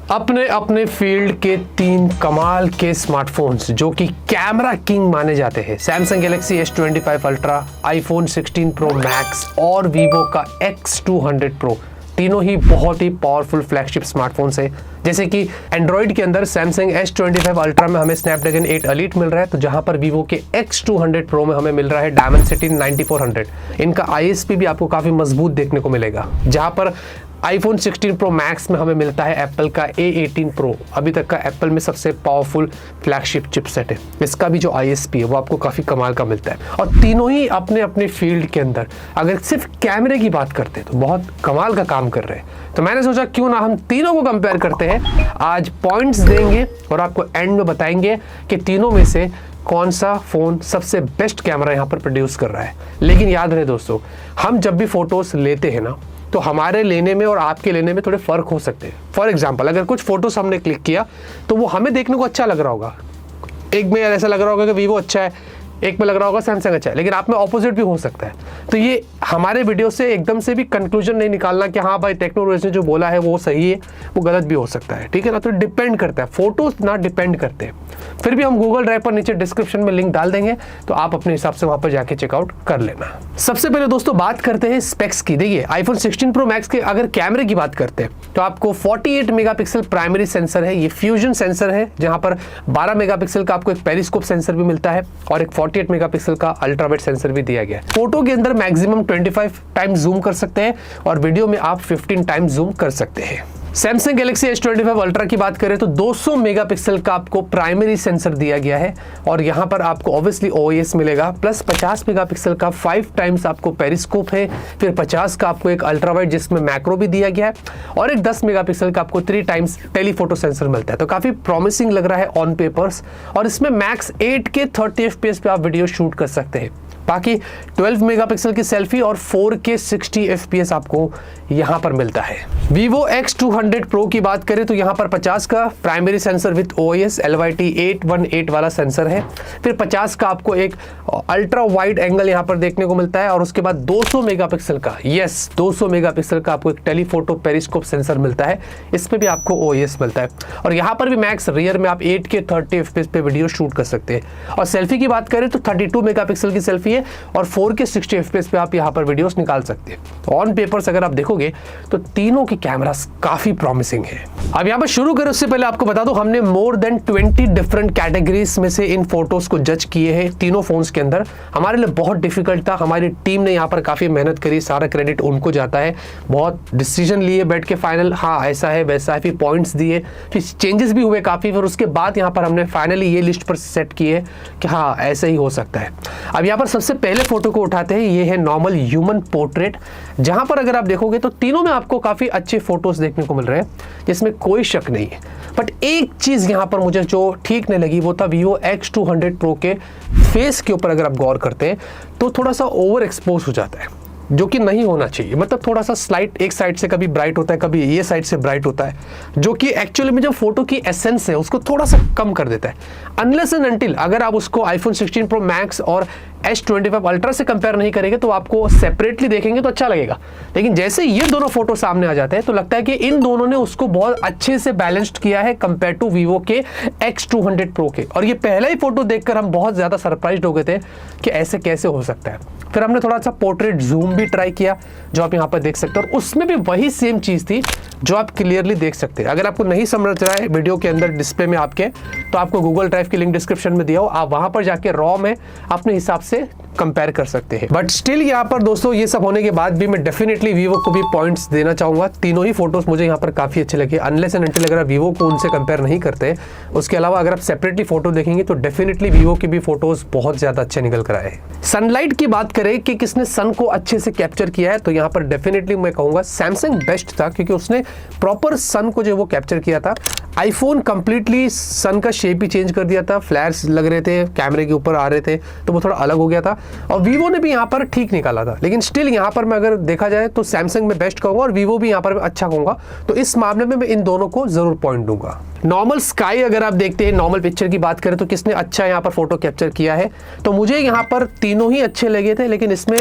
अपने अपने फील्ड के 3 कमाल के स्मार्टफोन्स जो कि कैमरा किंग माने जाते हैं, Samsung Galaxy S25 ultra, iPhone 16 pro max और वीवो का X200 प्रो, तीनों ही बहुत ही पावरफुल फ्लैगशिप स्मार्टफोन्स है। जैसे कि एंड्रॉइड के अंदर सैमसंग S25 अल्ट्रा में हमें स्नैपड्रैगन 8 एलीट मिल रहा है, तो जहां पर वीवो के X200 प्रो में हमें मिल रहा है डायमेंसिटी 9400। इनका ISP भी आपको काफ़ी मजबूत देखने को मिलेगा। जहां पर आईफोन 16 प्रो मैक्स में हमें मिलता है एप्पल का A18 प्रो, अभी तक का एप्पल में सबसे पावरफुल फ्लैगशिप चिपसेट है। इसका भी जो ISP है वो आपको काफ़ी कमाल का मिलता है और तीनों ही अपने अपने फील्ड के अंदर अगर सिर्फ कैमरे की बात करते हैं तो बहुत कमाल का काम कर रहे हैं। तो मैंने सोचा क्यों ना हम तीनों को कंपेयर करते हैं, आज पॉइंट्स देंगे और आपको एंड में बताएंगे कि तीनों में से कौन सा फ़ोन सबसे बेस्ट कैमरा यहाँ पर प्रोड्यूस कर रहा है। लेकिन याद रहे दोस्तों, हम जब भी फ़ोटोज़ लेते हैं ना तो हमारे लेने में और आपके लेने में थोड़े फ़र्क हो सकते हैं। फॉर एग्जांपल, अगर कुछ फ़ोटोज़ हमने क्लिक किया तो वो हमें देखने को अच्छा लग रहा होगा, एक में ऐसा लग रहा होगा कि वीवो अच्छा है, एक में लग रहा होगा सैमसंग अच्छा है, लेकिन आप में ऑपोजिट भी हो सकता है। तो ये हमारे वीडियो से एकदम से भी कंक्लूजन नहीं निकालना कि हाँ भाई टेक्नोलॉजी ने जो बोला है वो सही है, वो गलत भी हो सकता है, ठीक है ना। तो डिपेंड करता है, फोटोज ना डिपेंड करते हैं। फिर भी हम गूगल ड्राइव पर नीचे डिस्क्रिप्शन में लिंक डाल देंगे, तो आप अपने हिसाब से वहाँ पर जाके चेकआउट कर लेना। सबसे पहले दोस्तों बात करते हैं स्पेक्स की। देखिए आईफोन 16 प्रो मैक्स के अगर कैमरे की बात करते हैं तो आपको 48 मेगापिक्सल प्राइमरी सेंसर है, ये फ्यूजन सेंसर है, जहाँ पर 12 मेगापिक्सल का आपको एक पेरिस्कोप सेंसर भी मिलता है और एक 48 मेगापिक्सल का अल्ट्रावाइड सेंसर भी दिया गया है। फोटो के अंदर मैक्सिमम 25 टाइम्स जूम कर सकते हैं और वीडियो में आप 15 टाइम्स जूम कर सकते हैं। सैमसंग गैलेक्सी S25 अल्ट्रा की बात करें तो 200 मेगापिक्सल का आपको प्राइमरी सेंसर दिया गया है और यहाँ पर आपको ऑब्वियसली OIS मिलेगा, प्लस 50 मेगापिक्सल का 5 टाइम्स आपको पेरिस्कोप है, फिर 50 का आपको एक अल्ट्रावाइड जिसमें मैक्रो भी दिया गया है और एक 10 मेगापिक्सल का आपको 3 टाइम्स टेलीफोटो सेंसर मिलता है। तो काफ़ी प्रॉमिसिंग लग रहा है ऑन पेपर्स और इसमें मैक्स 8K 30 FPS पे आप वीडियो शूट कर सकते हैं। बाकी 12 मेगापिक्सल की सेल्फी और 4K 60 FPS आपको यहाँ पर मिलता है। Vivo X200 Pro की बात करें तो यहाँ पर 50 का primary sensor with OIS LYT818 वाला सेंसर है, फिर 50 का आपको एक अल्ट्रा वाइड एंगल यहाँ पर देखने को मिलता है और उसके बाद 200 मेगापिक्सल का 200 मेगापिक्सल का आपको एक टेलीफोटो पेरिस्कोप सेंसर मिलता है, इसमें भी आपको OIS मिलता है और यहाँ पर भी मैक्स रियर में आप 8K 30 FPS पे वीडियो शूट कर सकते हैं। और सेल्फी की बात करें तो 32 मेगापिक्सल की सेल्फी है और 4K 60 FPS पे आप यहाँ पर वीडियोस निकाल सकते हैं। तो ऑन पेपर्स अगर आप देखोगे तो तीनों की कैमरास काफी प्रॉमिसिंग है। अब यहाँ पर शुरू करें उससे पहले आपको बता दूं, हमने मोर देन 20 डिफरेंट कैटेगरीज में से इन फोटोज को जज किए हैं तीनों फोन्स के अंदर। हमारे लिए बहुत डिफिकल्ट था, हमारी टीम ने यहाँ पर काफी मेहनत करी, सारा क्रेडिट उनको जाता है। बहुत डिसीजन लिए बैठ के फाइनल, हाँ ऐसा है वैसा है, फिर पॉइंट्स दिए, फिर चेंजेस भी हुए काफी, फिर उसके बाद यहाँ पर हमने फाइनली ये लिस्ट पर सेट की है कि हाँ ऐसा ही हो सकता है। अब यहाँ पर सबसे पहले फोटो को उठाते हैं, ये है नॉर्मल ह्यूमन पोर्ट्रेट, जहां पर अगर आप देखोगे तो तीनों में आपको काफी अच्छे फोटोज देखने को मिल रहे हैं, जिसमें कोई शक नहीं है। बट एक चीज यहां पर मुझे जो ठीक नहीं लगी वो था Vivo X200 Pro के फेस के ऊपर अगर आप गौर करते हैं तो थोड़ा सा ओवर एक्सपोज हो जाता है, जो कि नहीं होना चाहिए। मतलब थोड़ा सा स्लाइट एक साइड से कभी ब्राइट होता है, कभी ये साइड से ब्राइट होता है, जो कि एक्चुअली में जो फोटो की एसेंस है उसको थोड़ा सा कम कर देता है। अनलेस एंड अनटिल अगर आप उसको आईफोन 16 प्रो मैक्स और S25 अल्ट्रा से कंपेयर नहीं करेंगे तो आपको सेपरेटली देखेंगे तो अच्छा लगेगा, लेकिन जैसे ये दोनों फोटो सामने आ जाते हैं तो लगता है कि इन दोनों ने उसको बहुत अच्छे से बैलेंस्ड किया है कंपेयर टू Vivo के X200 Pro के। और ये पहला ही फोटो देखकर हम बहुत ज्यादा सरप्राइज्ड हो गए थे कि ऐसे कैसे हो सकता है। फिर हमने थोड़ा सा पोर्ट्रेट जूम भी ट्राई किया, जो आप यहाँ पर देख सकते हो, और उसमें भी वही सेम चीज थी जो आप क्लियरली देख सकते हैं। अगर आपको नहीं समझ रहा है वीडियो के अंदर डिस्प्ले में आपके, तो आपको गूगल ड्राइव की लिंक डिस्क्रिप्शन में दिया हो, आप वहां पर जाके रॉ में अपने हिसाब से कंपेयर कर सकते हैं। बट स्टिल यहाँ पर दोस्तों ये सब होने के बाद भी मैं डेफिनेटली Vivo को भी पॉइंट्स देना चाहूंगा। तीनों ही फोटोज मुझे यहाँ पर काफी अच्छे लगे, अनलेस एंड अनटिल अगर आप Vivo को उनसे कंपेयर नहीं करते। उसके अलावा अगर आप सेपरेटली फोटो देखेंगे तो डेफिनेटली Vivo की भी फोटोज बहुत ज्यादा अच्छे निकल कर आए। सनलाइट की बात करें कि किसने सन को अच्छे से कैप्चर किया है, तो यहाँ पर डेफिनेटली मैं कहूंगा सैमसंग बेस्ट था, क्योंकि उसने प्रॉपर सन को जो वो कैप्चर किया था। आईफोन कंप्लीटली सन का शेप ही चेंज कर दिया था, फ्लैर्स लग रहे थे, कैमरे के ऊपर आ रहे थे, तो वो थोड़ा अलग हो गया था। और Vivo ने भी यहाँ पर ठीक निकाला था, लेकिन स्टिल यहाँ पर मैं अगर देखा जाए तो सैमसंग में बेस्ट कहूंगा और Vivo भी यहाँ पर अच्छा कहूंगा। तो इस मामले में मैं इन दोनों को जरूर पॉइंट दूंगा। नॉर्मल स्काई अगर आप देखते हैं, नॉर्मल पिक्चर की बात करें तो किसने अच्छा यहाँ पर फोटो कैप्चर किया है, तो मुझे यहाँ पर तीनों ही अच्छे लगे थे, लेकिन इसमें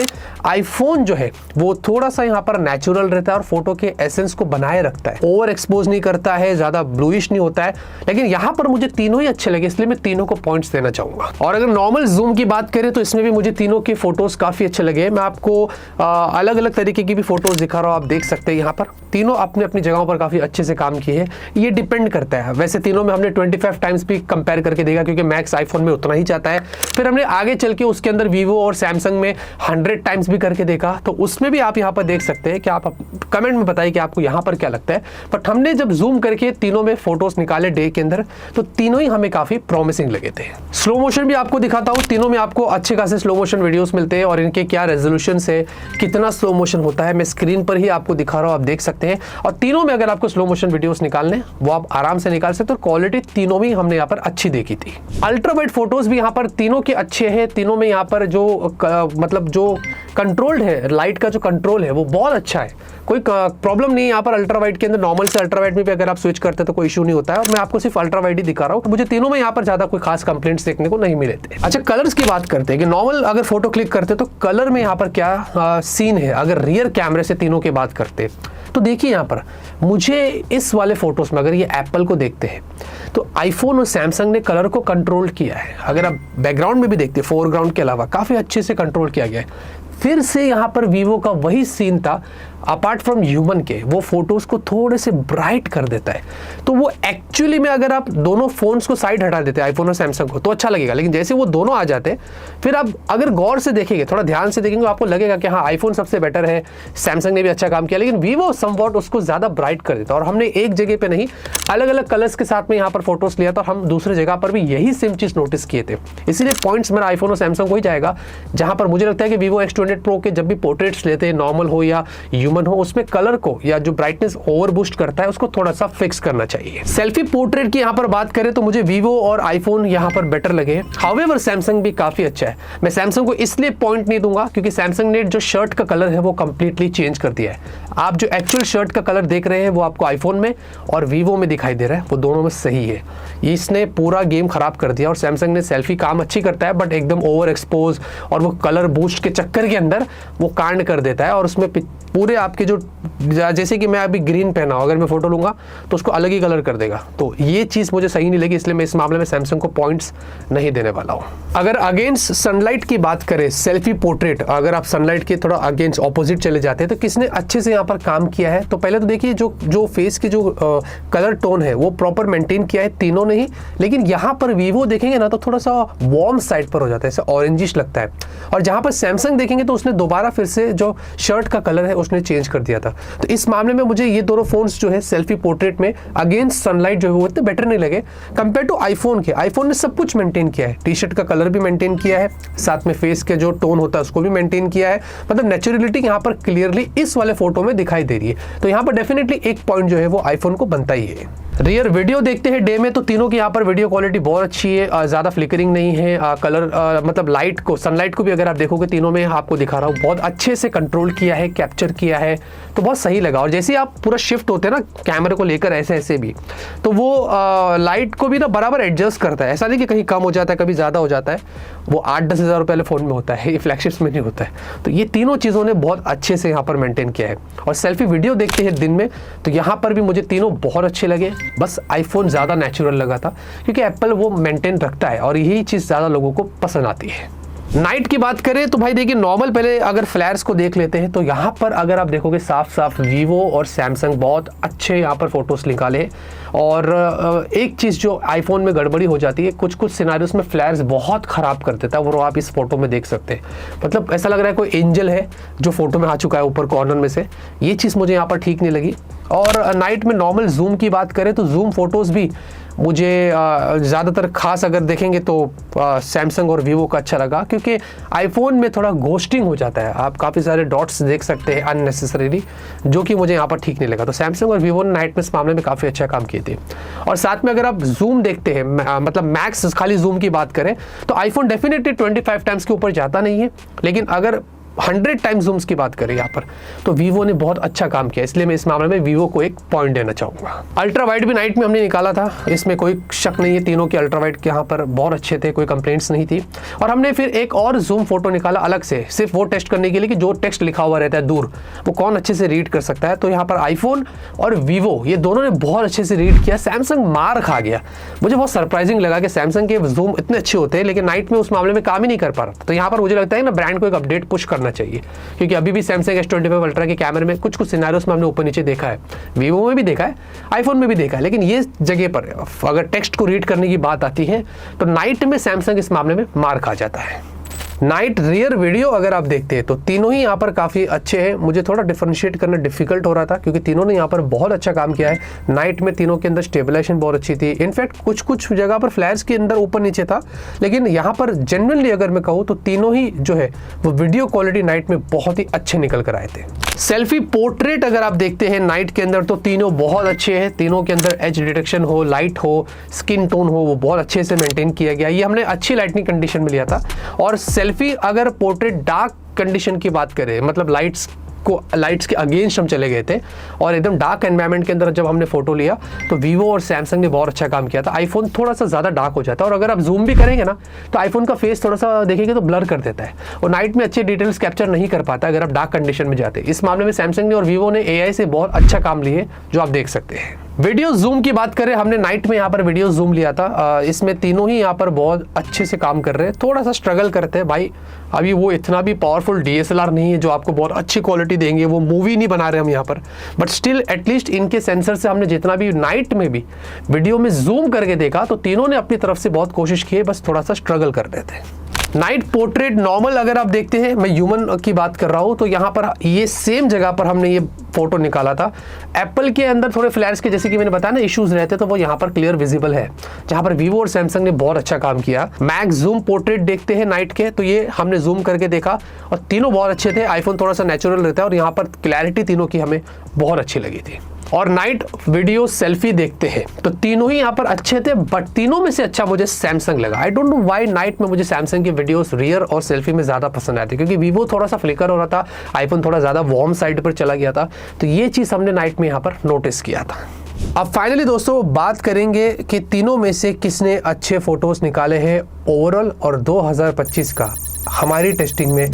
आईफोन जो है वो थोड़ा सा यहाँ पर नेचुरल रहता है और फोटो के एसेंस को बनाए रखता है, ओवर एक्सपोज नहीं करता है, ज्यादा ब्लूइश नहीं होता है। लेकिन यहाँ पर मुझे तीनों ही अच्छे लगे, इसलिए मैं तीनों को पॉइंट्स देना चाहूंगा। और अगर नॉर्मल जूम की बात करें तो इसमें भी मुझे तीनों के फोटोज काफी अच्छे लगे। मैं आपको अलग अलग तरीके की भी फोटोज दिखा रहा हूँ, आप देख सकते हैं यहाँ पर तीनों अपने अपनी जगहों पर काफी अच्छे से काम किए हैं। ये डिपेंड करता है, वैसे तीनों में हमने 25 टाइम्स भी कंपेयर करके देखा, क्योंकि मैक्स आईफोन में उतना ही चाहता है। फिर हमने आगे चल के उसके अंदर वीवो और सैमसंग में 100 टाइम्स भी करके देखा, तो उसमें भी आप यहाँ पर देख सकते हैं कि आप कमेंट में बताइए कि आपको यहाँ पर क्या लगता है। बट हमने जब जूम करके तीनों में फोटोज निकाले डे के अंदर, तो तीनों ही हमें काफी प्रॉमिसिंग लगे थे। स्लो मोशन भी आपको दिखाता हूँ, तीनों में आपको अच्छे खासे स्लो मोशन वीडियोस मिलते हैं और इनके क्या रेजोल्यूशन है, कितना स्लो मोशन होता है, मैं स्क्रीन पर ही आपको दिखा रहा हूँ, आप देख सकते हैं। और तीनों में अगर आपको स्लो मोशन वीडियोस निकालने वो आप आराम से निकाल सकते हो। क्वालिटी तीनों में हमने यहाँ पर अच्छी देखी थी। अल्ट्रा वाइड फोटोज भी यहाँ पर तीनों के अच्छे हैं। तीनों में यहाँ पर जो मतलब जो कंट्रोल्ड है, लाइट का जो कंट्रोल है वो बहुत अच्छा है, कोई प्रॉब्लम नहीं है यहाँ पर। अल्ट्रा वाइड के अंदर नॉर्मल से अल्ट्रा वाइड में भी अगर आप स्विच करते हैं तो कोई इशू नहीं होता है। और मैं आपको सिर्फ अल्ट्रा वाइड ही दिखा रहा हूँ, मुझे तीनों में यहाँ पर ज्यादा कोई खास कंप्लेंट्स देखने को नहीं मिले थे। अच्छा, कलर्स की बात करते हैं कि नॉर्मल अगर फोटो क्लिक करते तो कलर में यहाँ पर क्या सीन है। अगर रियर कैमरे से तीनों की बात करते तो देखिए यहाँ पर मुझे इस वाले फोटोज में, अगर ये एप्पल को देखते हैं तो आईफोन और सैमसंग ने कलर को कंट्रोल किया है। अगर आप बैकग्राउंड में भी देखते हैं, फोरग्राउंड के अलावा काफी अच्छे से कंट्रोल किया गया है। फिर से यहाँ पर वीवो का वही सीन था, अपार्ट फ्रॉम ह्यूमन के, वो फोटोज को थोड़े से ब्राइट कर देता है। तो वो एक्चुअली में अगर आप दोनों फोन्स को साइड हटा देते हैं, आईफोन और सैमसंग को, तो अच्छा लगेगा। लेकिन जैसे वो दोनों आ जाते हैं, फिर आप अगर गौर से देखेंगे, थोड़ा ध्यान से देखेंगे, आपको लगेगा कि हाँ आईफोन सबसे बेटर है, सैमसंग ने भी अच्छा काम किया, लेकिन वीवो समवॉट उसको ज्यादा ब्राइट कर देता है। और हमने एक जगह पे नहीं, अलग अलग कलर्स के साथ में यहाँ पर फोटोज लिया था, और हम दूसरी जगह पर भी यही सेम चीज नोटिस किए थे। इसीलिए पॉइंट्स मेरा आईफोन और सैमसंग को ही जाएगा, जहां पर मुझे लगता है कि वीवो X28 Pro के जब भी पोर्ट्रेट्स लेते हैं, नॉर्मल हो या ह्यूमन हो, उसमें कलर को या जो ब्राइटनेस ओवर बूस्ट करता है उसको थोड़ा सा फिक्स करना चाहिए। सेल्फी पोर्ट्रेट की यहां पर बात करें तो मुझे वीवो और आईफोन यहां पर बेटर लगे। हाउएवर सैमसंग भी काफी अच्छा है। मैं सैमसंग को इसलिए पॉइंट नहीं दूंगा क्योंकि सैमसंग ने जो शर्ट का कलर है वो कंप्लीटली चेंज कर दिया है। आप जो एक्चुअल शर्ट का कलर देख रहे हैं वो आपको आईफोन में और वीवो में दिखाई दे रहा है, वो दोनों में सही है। इसने पूरा गेम खराब कर दिया। और सैमसंग ने सेल्फी काम अच्छी करता है, बट एकदम ओवर एक्सपोज और वो कलर बूस्ट के चक्कर के अंदर वो कांड कर देता है। और उसमें पूरे आपके जो, जैसे कि मैं अभी ग्रीन पहना हूं, अगर मैं फोटो लूंगा तो उसको अलग ही कलर कर देगा। तो ये चीज मुझे सही नहीं लगी, इसलिए मैं इस मामले में सैमसंग को पॉइंट्स नहीं देने वाला हूं। अगर अगेंस्ट सनलाइट की बात करें, सेल्फी पोर्ट्रेट, अगर आप सनलाइट के थोड़ा अगेंस्ट ऑपोजिट चले जाते हैं तो किसने अच्छे से यहाँ पर काम किया है। तो पहले तो देखिए जो फेस के जो कलर टोन है वो प्रॉपर मेंटेन किया है तीनों ने ही। लेकिन यहाँ पर वीवो देखेंगे ना तो थोड़ा सा वार्म साइड पर हो जाता है, ऐसा ऑरेंजिश लगता है। और जहां पर सैमसंग देखेंगे तो उसने दोबारा फिर से जो शर्ट का कलर है उसने चेंज कर दिया था। तो इस मामले में मुझे ये दोनों फोन्स जो है सेल्फी पोर्ट्रेट में अगेंस्ट सनलाइट जो है वो इतने बेटर नहीं लगे कंपेयर टू आईफोन के। आईफोन ने सब कुछ मेंटेन किया है, टी शर्ट का कलर भी मेंटेन किया है, साथ में फेस के जो टोन होता है उसको भी मेंटेन किया है। मतलब नेचुरलिटी यहाँ पर क्लियरली इस वाले फोटो में दिखाई दे रही है। तो यहाँ पर डेफिनेटली एक पॉइंट जो है वो आईफोन को बनता ही है। रियर वीडियो देखते हैं डे में तो तीनों की यहाँ पर वीडियो क्वालिटी बहुत अच्छी है, ज़्यादा फ्लिकरिंग नहीं है। कलर मतलब लाइट को, सनलाइट को भी अगर आप देखोगे तीनों में आपको दिखा रहा हूँ, बहुत अच्छे से कंट्रोल किया है, कैप्चर किया है, तो बहुत सही लगा। और जैसे आप पूरा शिफ्ट होते हैं ना कैमरे को लेकर ऐसे ऐसे भी, तो वो लाइट को भी ना बराबर एडजस्ट करता है। ऐसा नहीं कि कहीं कम हो जाता है कभी ज़्यादा हो जाता है, वो 8-10 हज़ार रुपये वाले फ़ोन में होता है, ये फ्लैगशिप्स में नहीं होता है। तो ये तीनों चीज़ों ने बहुत अच्छे से यहाँ पर मेंटेन किया है। और सेल्फी वीडियो देखते हैं दिन में तो यहाँ पर भी मुझे तीनों बहुत अच्छे लगे। बस आईफोन ज़्यादा नेचुरल लगा था क्योंकि एप्पल वो मेंटेन रखता है और यही चीज़ ज़्यादा लोगों को पसंद आती है। नाइट की बात करें तो भाई देखिए, नॉर्मल पहले अगर फ्लैर्स को देख लेते हैं तो यहाँ पर अगर आप देखोगे साफ साफ वीवो और सैमसंग बहुत अच्छे यहाँ पर फोटोज निकाले। और एक चीज़ जो आईफोन में गड़बड़ी हो जाती है, कुछ कुछ सिनारियोस में फ्लैर्स बहुत ख़राब कर देता है, वो आप इस फोटो में देख सकते हैं। मतलब ऐसा लग रहा है कोई एंजल है जो फोटो में आ चुका है ऊपर कॉर्नर में से, ये चीज़ मुझे यहाँ पर ठीक नहीं लगी। और नाइट में नॉर्मल जूम की बात करें तो जूम फोटोज़ भी मुझे ज़्यादातर खास अगर देखेंगे तो सैमसंग और वीवो का अच्छा लगा, क्योंकि आईफोन में थोड़ा घोस्टिंग हो जाता है, आप काफ़ी सारे डॉट्स देख सकते हैं अननेसेसरीली, जो कि मुझे यहाँ पर ठीक नहीं लगा। तो सैमसंग और वीवो ने नाइट में इस मामले में काफ़ी अच्छा काम किए थे। और साथ में अगर आप जूम देखते हैं, मतलब मैक्स खाली जूम की बात करें तो आईफोन डेफिनेटली 25 टाइम्स के ऊपर जाता नहीं है, लेकिन अगर 100 टाइम्स जूम्स की बात करें यहाँ पर, तो वीवो ने बहुत अच्छा काम किया, इसलिए मैं इस मामले में वीवो को एक पॉइंट देना चाहूँगा। अल्ट्रा वाइड भी नाइट में हमने निकाला था, इसमें कोई शक नहीं है, तीनों के अल्ट्रा वाइड के यहाँ पर बहुत अच्छे थे, कोई कंप्लेंट्स नहीं थी। और हमने फिर एक और जूम फोटो निकाला अलग से, सिर्फ वो टेस्ट करने के लिए कि जो टेक्स्ट लिखा हुआ रहता है दूर, वो कौन अच्छे से रीड कर सकता है। तो यहाँ पर आईफोन और वीवो ये दोनों ने बहुत अच्छे से रीड किया, सैमसंग मार खा गया। मुझे बहुत सरप्राइजिंग लगा कि सैमसंग के जूम इतने अच्छे होते हैं लेकिन नाइट में उस मामले में काम ही नहीं कर पा रहा। तो यहाँ पर मुझे लगता है ना ब्रांड को एक अपडेट पुश करना चाहिए, क्योंकि अभी भी सैमसंग S25 अल्ट्रा के कैमरे में कुछ सिनेरियोस में हमने ऊपर नीचे देखा है, वीवो में भी देखा है, आईफोन में भी देखा है, लेकिन ये जगह पर अगर टेक्स्ट को रीड करने की बात आती है तो नाइट में सैमसंग इस मामले में मार खा जाता है। नाइट रियर वीडियो अगर आप देखते हैं तो तीनों ही यहाँ पर काफ़ी अच्छे हैं। मुझे थोड़ा डिफरेंशिएट करना डिफिकल्ट हो रहा था क्योंकि तीनों ने यहाँ पर बहुत अच्छा काम किया है। नाइट में तीनों के अंदर स्टेबलाइजेशन बहुत अच्छी थी, इनफैक्ट कुछ जगह पर फ्लैश के अंदर ऊपर नीचे था, लेकिन यहाँ पर जेन्युइनली अगर मैं कहूँ तो तीनों ही जो है वो वीडियो क्वालिटी नाइट में बहुत ही अच्छे निकल कर आए थे। सेल्फी पोर्ट्रेट अगर आप देखते हैं नाइट के अंदर तो तीनों बहुत अच्छे हैं, तीनों के अंदर एज डिटेक्शन हो, लाइट हो, स्किन टोन हो, वो बहुत अच्छे से मेंटेन किया गया। ये हमने अच्छी लाइटनिंग कंडीशन में लिया था। और सेल्फी अगर पोर्ट्रेट डार्क कंडीशन की बात करें, मतलब लाइट्स के अगेंस्ट हम चले गए थे और एकदम डार्क एनवायरनमेंट के अंदर जब हमने फोटो लिया तो वीवो और सैमसंग ने बहुत अच्छा काम किया था। आईफोन थोड़ा सा ज़्यादा डार्क हो जाता है और अगर आप जूम भी करेंगे ना तो आईफोन का फेस थोड़ा सा देखेंगे तो ब्लर कर देता है और नाइट में अच्छे डिटेल्स कैप्चर नहीं कर पाता अगर आप डार्क कंडीशन में जाते। इस मामले में सैमसंग ने और वीवो ने AI से बहुत अच्छा काम लिए जो आप देख सकते हैं। वीडियो जूम की बात करें, हमने नाइट में यहाँ पर वीडियो जूम लिया था। इसमें तीनों ही यहाँ पर बहुत अच्छे से काम कर रहे हैं। थोड़ा सा स्ट्रगल करते हैं भाई, अभी वो इतना भी पावरफुल DSLR नहीं है जो आपको बहुत अच्छी क्वालिटी देंगे, वो मूवी नहीं बना रहे हम यहाँ पर, बट स्टिल एटलीस्ट इनके सेंसर से हमने जितना भी नाइट में भी वीडियो में जूम करके देखा तो तीनों ने अपनी तरफ से बहुत कोशिश की है, बस थोड़ा सा स्ट्रगल कर रहे थे। नाइट पोर्ट्रेट नॉर्मल अगर आप देखते हैं, मैं ह्यूमन की बात कर रहा हूँ, तो यहाँ पर ये सेम जगह पर हमने ये फोटो निकाला था। एप्पल के अंदर थोड़े फ्लैश के जैसे कि मैंने बताया ना इश्यूज रहते तो वो यहाँ पर क्लियर विजिबल है, जहाँ पर वीवो और सैमसंग ने बहुत अच्छा काम किया। मैक्स जूम पोर्ट्रेट देखते हैं नाइट के, तो ये हमने जूम करके देखा और तीनों बहुत अच्छे थे। आईफोन थोड़ा सा नेचुरल रहता है और यहाँ पर क्लैरिटी तीनों की हमें बहुत अच्छी लगी थी। और नाइट वीडियो सेल्फी देखते हैं तो तीनों ही यहाँ पर अच्छे थे, बट तीनों में से अच्छा मुझे सैमसंग लगा। I don't know why night में मुझे सैमसंग की वीडियोस रियर और सेल्फी में ज़्यादा पसंद आती, क्योंकि वीवो थोड़ा सा फ्लिकर हो रहा था, आईफोन थोड़ा ज़्यादा वार्म साइड पर चला गया था। तो ये चीज़ हमने नाइट में यहाँ पर नोटिस किया था। अब फाइनली दोस्तों बात करेंगे कि तीनों में से किसने अच्छे फोटोज़ निकाले हैं ओवरऑल, और 2025 का हमारी टेस्टिंग में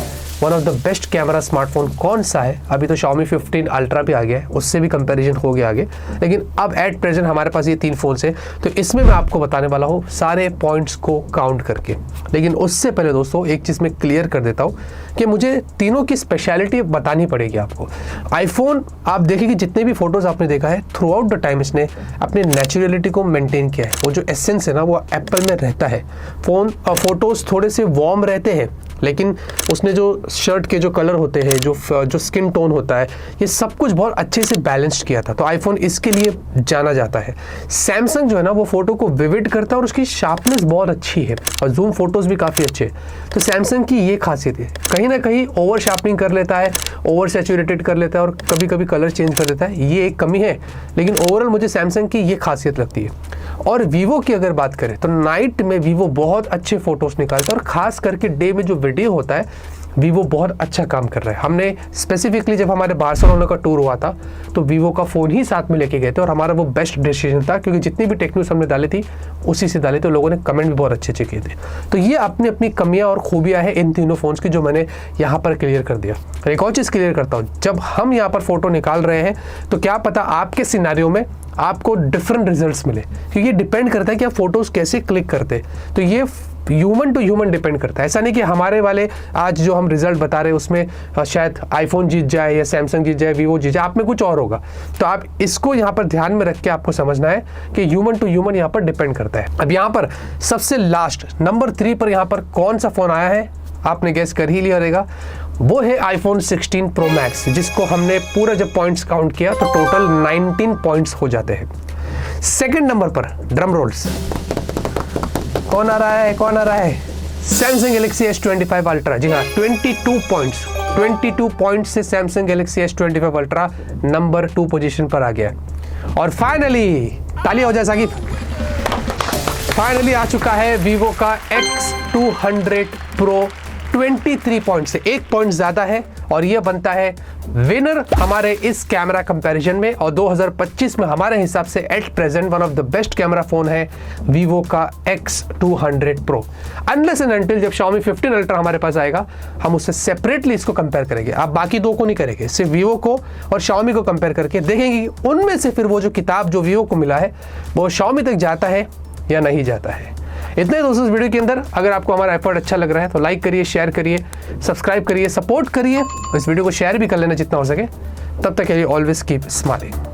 one of the best camera smartphone कौन सा है। अभी तो Xiaomi 15 अल्ट्रा भी आ गया है, उससे भी कंपैरिजन हो गया आगे, लेकिन अब एट प्रेजेंट हमारे पास ये 3 फ़ोन्स हैं। तो इसमें मैं आपको बताने वाला हूँ सारे पॉइंट्स को काउंट करके। लेकिन उससे पहले दोस्तों एक चीज़ मैं क्लियर कर देता हूँ कि मुझे तीनों की स्पेशलिटी बतानी पड़ेगी आपको। आईफोन आप देखिए कि जितने भी फोटोज़ आपने देखा है थ्रू आउट द टाइम इसने अपनी नेचुरलिटी को मेंटेन किया है। वो जो एसेंस है ना वो एप्पल में रहता है। फोटोज़ थोड़े से वार्म रहते हैं, लेकिन उसने जो शर्ट के जो कलर होते हैं, जो स्किन टोन होता है, ये सब कुछ बहुत अच्छे से बैलेंस्ड किया था। तो आईफोन इसके लिए जाना जाता है। सैमसंग जो है ना वो फोटो को विविड करता है और उसकी शार्पनेस बहुत अच्छी है और जूम फोटोज़ भी काफ़ी अच्छे। तो सैमसंग की ये खासियत है, कहीं ना कहीं ओवर शार्पनिंग कर लेता है, ओवर सैचुरेटेड कर लेता है और कभी कभी कलर चेंज कर देता है, ये एक कमी है। लेकिन ओवरऑल मुझे सैमसंग की ये खासियत लगती है। और वीवो की अगर बात करें तो नाइट में वीवो बहुत अच्छे फोटोज़ निकालता है और ख़ास करके डे में जो वीडियो होता है वीवो बहुत अच्छा काम कर रहा है। हमने स्पेसिफिकली जब हमारे बार्सिलोना का टूर हुआ था तो वीवो का फ़ोन ही साथ में लेके गए थे और हमारा वो बेस्ट डिसीजन था, क्योंकि जितनी भी टेक न्यूज़ हमने डाली थी उसी से डाली, तो लोगों ने कमेंट भी बहुत अच्छे किए थे। तो ये अपनी अपनी कमियां और खूबियां हैं इन तीनों फ़ोन्स की, जो मैंने यहाँ पर क्लियर कर दिया। एक और चीज़ क्लियर करता हूँ, जब हम यहाँ पर फ़ोटो निकाल रहे हैं तो क्या पता आपके सिनेरियो में आपको डिफरेंट रिजल्ट्स मिले, क्योंकि ये डिपेंड करता है कि आप फोटोज़ कैसे क्लिक करते हैं। तो ये ह्यूमन टू ह्यूमन डिपेंड करता है। ऐसा नहीं कि हमारे वाले आज जो हम रिजल्ट बता रहे हैं उसमें शायद आईफोन जीत जाए या सैमसंग जीत जाए, वीवो जीत जाए, आप में कुछ और होगा। तो आप इसको यहाँ पर ध्यान में रख के आपको समझना है कि ह्यूमन टू ह्यूमन यहाँ पर डिपेंड करता है। अब यहाँ पर सबसे लास्ट नंबर 3 पर यहाँ पर कौन सा फ़ोन आया है आपने गेस कर ही लिया रहेगा, वो है आईफोन 16 प्रो मैक्स, जिसको हमने पूरा जब पॉइंट्स काउंट किया तो टोटल 19 पॉइंट्स हो जाते हैं। सेकंड नंबर पर ड्रम रोल्स, कौन आ रहा है, कौन आ रहा है? Samsung Galaxy S25 ultra. जी हाँ, 22 पॉइंट्स से Samsung Galaxy S25 ultra number 2 position पर आ गया। और फाइनली ताली हो जाए साकिब, फाइनली आ चुका है वीवो का X200 Pro 23 पॉइंट से 1 पॉइंट ज्यादा है और यह बनता है विनर हमारे इस कैमरा कंपैरिजन में। और 2025 में हमारे हिसाब से at present one of the best camera phone है Vivo का X200 Pro। Unless and until जब Xiaomi 15 Ultra हमारे पास आएगा हम उससे सेपरेटली इसको कंपेयर करेंगे। आप बाकी दो को नहीं करेंगे, सिर्फ Vivo को और Xiaomi को कंपेयर करके देखेंगे कि उनमें से फिर वो जो किताब जो Vivo को मिला है वो Xiaomi तक जाता है या नहीं जाता है। इतने ही दोस्तों इस वीडियो के अंदर। अगर आपको हमारा एफर्ट अच्छा लग रहा है तो लाइक करिए, शेयर करिए, सब्सक्राइब करिए, सपोर्ट करिए। इस वीडियो को शेयर भी कर लेना जितना हो सके। तब तक के लिए ऑलवेज कीप स्माइलिंग।